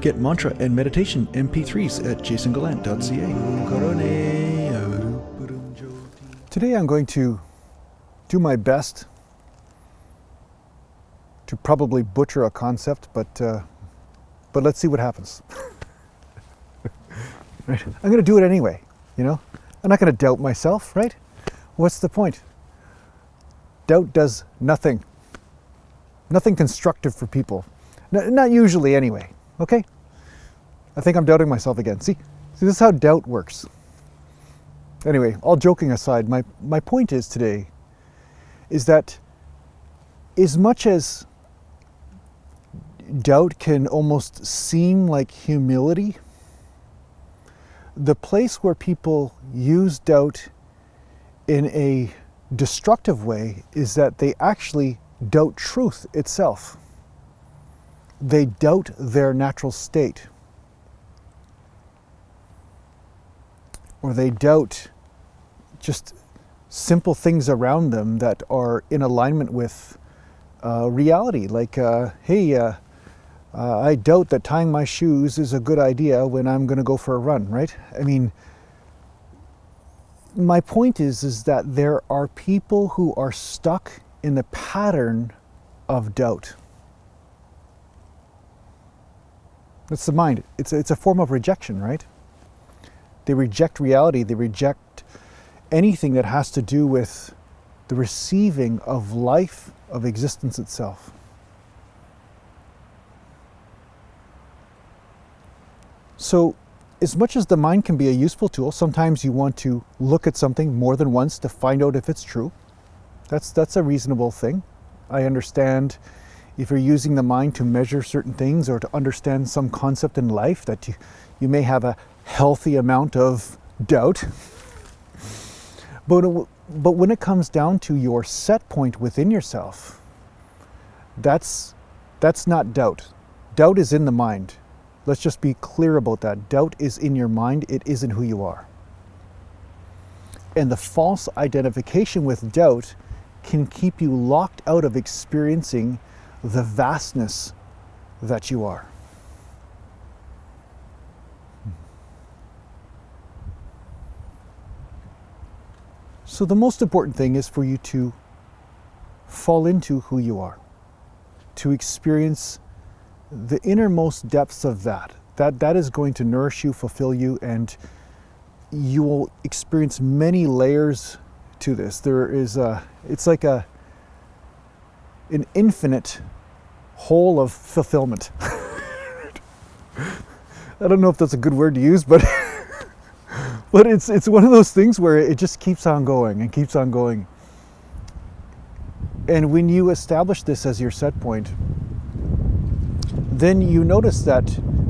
Get mantra and meditation MP3s at JasonGallant.ca. Today I'm going to do my best to probably butcher a concept, but let's see what happens. Right? I'm going to do it anyway, you know? I'm not going to doubt myself, right? What's the point? Doubt does nothing. Nothing constructive for people. Not usually anyway, okay? I think I'm doubting myself again. See, this is how doubt works. Anyway, all joking aside, my point is today is that as much as doubt can almost seem like humility, the place where people use doubt in a destructive way is that they actually doubt truth itself. They doubt their natural state. Or they doubt just simple things around them that are in alignment with reality. Like, hey, I doubt that tying my shoes is a good idea when I'm going to go for a run, right? I mean, my point is that there are people who are stuck in the pattern of doubt. That's the mind. It's a form of rejection, right? They reject reality. They reject anything that has to do with the receiving of life, of existence itself. So, as much as the mind can be a useful tool, sometimes you want to look at something more than once to find out if it's true. That's a reasonable thing. I understand if you're using the mind to measure certain things or to understand some concept in life that you may have a healthy amount of doubt. But when it comes down to your set point within yourself, that's not doubt. Doubt is in the mind. Let's just be clear about that. Doubt is in your mind. It isn't who you are. And the false identification with doubt can keep you locked out of experiencing the vastness that you are. So the most important thing is for you to fall into who you are, to experience the innermost depths of that. That is going to nourish you, fulfill you, and you will experience many layers to this. It's like an infinite hole of fulfillment. I don't know if that's a good word to use, but but it's one of those things where it just keeps on going and keeps on going. And when you establish this as your set point, then you notice that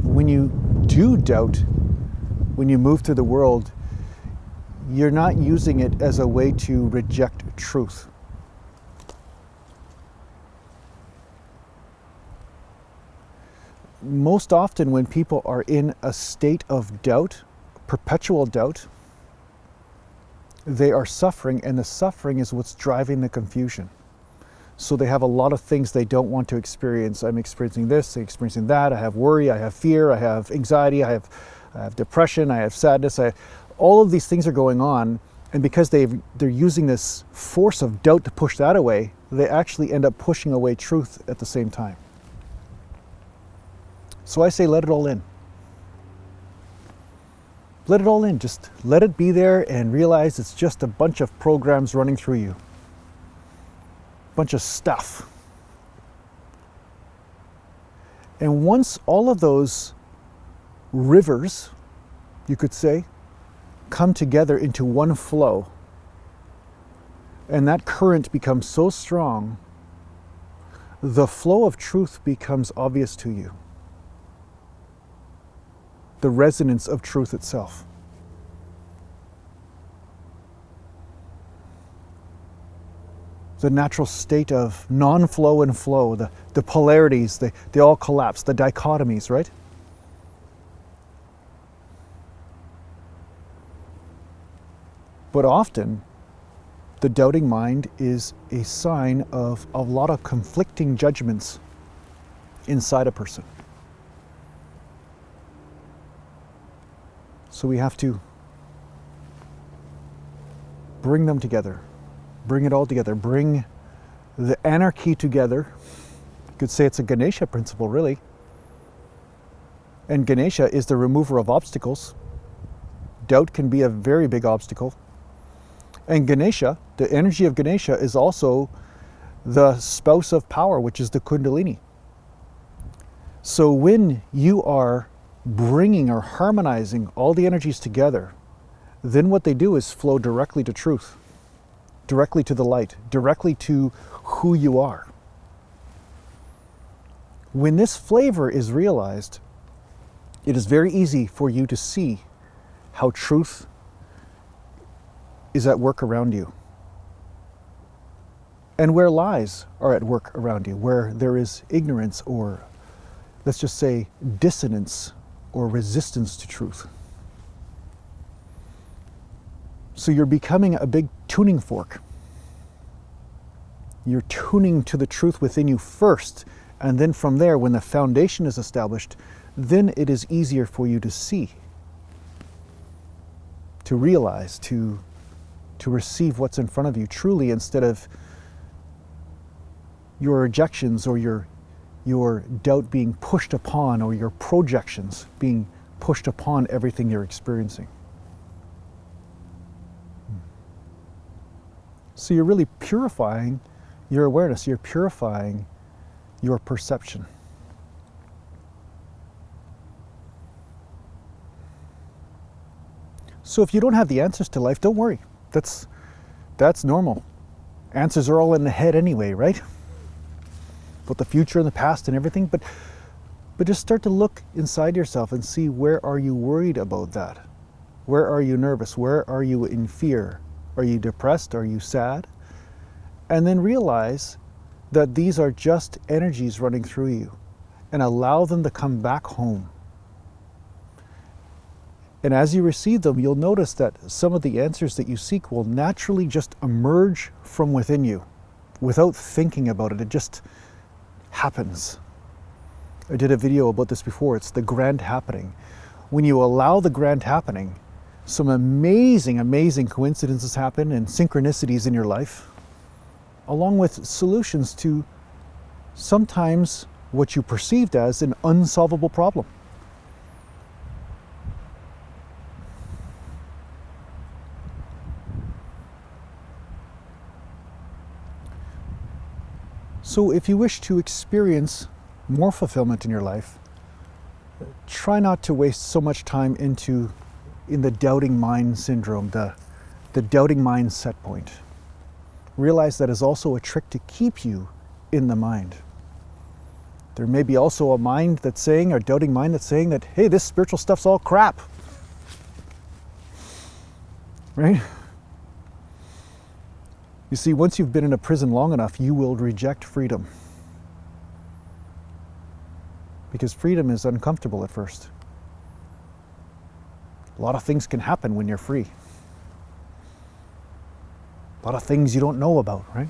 when you do doubt, when you move through the world, you're not using it as a way to reject truth. Most often when people are in a state of doubt, perpetual doubt, they are suffering, and the suffering is what's driving the confusion. So they have a lot of things they don't want to experience. I'm experiencing this, I'm experiencing that, I have worry, I have fear, I have anxiety, I have depression, I have sadness, all of these things are going on, and because they're using this force of doubt to push that away, they actually end up pushing away truth at the same time. So I say let it all in. Let it all in, just let it be there and realize it's just a bunch of programs running through you. Bunch of stuff. And once all of those rivers, you could say, come together into one flow, and that current becomes so strong, the flow of truth becomes obvious to you. The resonance of truth itself. The natural state of non-flow and flow, the polarities, they all collapse, the dichotomies, right? But often, the doubting mind is a sign of a lot of conflicting judgments inside a person. So we have to bring them together, bring it all together, bring the anarchy together. You could say it's a Ganesha principle, really. And Ganesha is the remover of obstacles. Doubt can be a very big obstacle. And Ganesha, the energy of Ganesha, is also the spouse of power, which is the Kundalini. So when you are bringing or harmonizing all the energies together, then what they do is flow directly to truth, directly to the light, directly to who you are. When this flavor is realized, it is very easy for you to see how truth is at work around you, and where lies are at work around you, where there is ignorance or, let's just say, dissonance or resistance to truth. So you're becoming a big tuning fork. You're tuning to the truth within you first, and then from there, when the foundation is established, then it is easier for you to see, to realize, to receive what's in front of you truly, instead of your rejections or your doubt being pushed upon, or your projections being pushed upon everything you're experiencing. So you're really purifying your awareness, you're purifying your perception. So if you don't have the answers to life, don't worry. That's normal. Answers are all in the head anyway, right? About the future and the past and everything, but just start to look inside yourself and see, where are you worried about that? Where are you nervous? Where are you in fear? Are you depressed? Are you sad? And then realize that these are just energies running through you, and allow them to come back home. And as you receive them, you'll notice that some of the answers that you seek will naturally just emerge from within you without thinking about it. It just happens. I did a video about this before. It's the grand happening. When you allow the grand happening, some amazing, amazing coincidences happen, and synchronicities in your life, along with solutions to sometimes what you perceived as an unsolvable problem. So if you wish to experience more fulfillment in your life, try not to waste so much time in the doubting mind syndrome, the doubting mind set point. Realize that is also a trick to keep you in the mind. There may be also a mind that's saying, or doubting mind that's saying that, hey, this spiritual stuff's all crap. Right? You see, once you've been in a prison long enough, you will reject freedom. Because freedom is uncomfortable at first. A lot of things can happen when you're free. A lot of things you don't know about, right?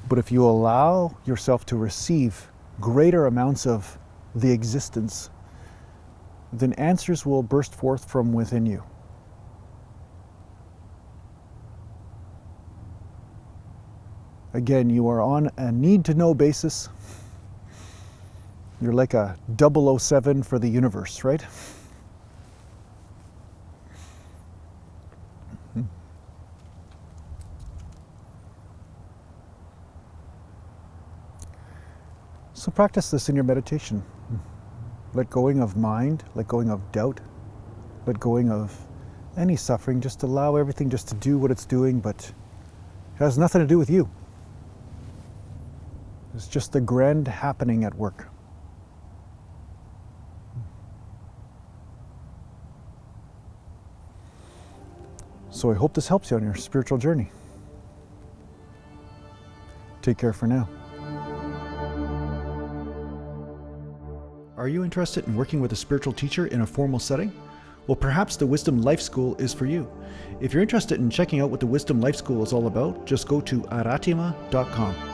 But if you allow yourself to receive greater amounts of the existence, then answers will burst forth from within you. Again, you are on a need-to-know basis. You're like a 007 for the universe, right? So practice this in your meditation. Let going of mind, let going of doubt, let going of any suffering. Just allow everything just to do what it's doing, but it has nothing to do with you. It's just the grand happening at work. So I hope this helps you on your spiritual journey. Take care for now. Are you interested in working with a spiritual teacher in a formal setting? Well, perhaps the Wisdom Life School is for you. If you're interested in checking out what the Wisdom Life School is all about, just go to aratima.com.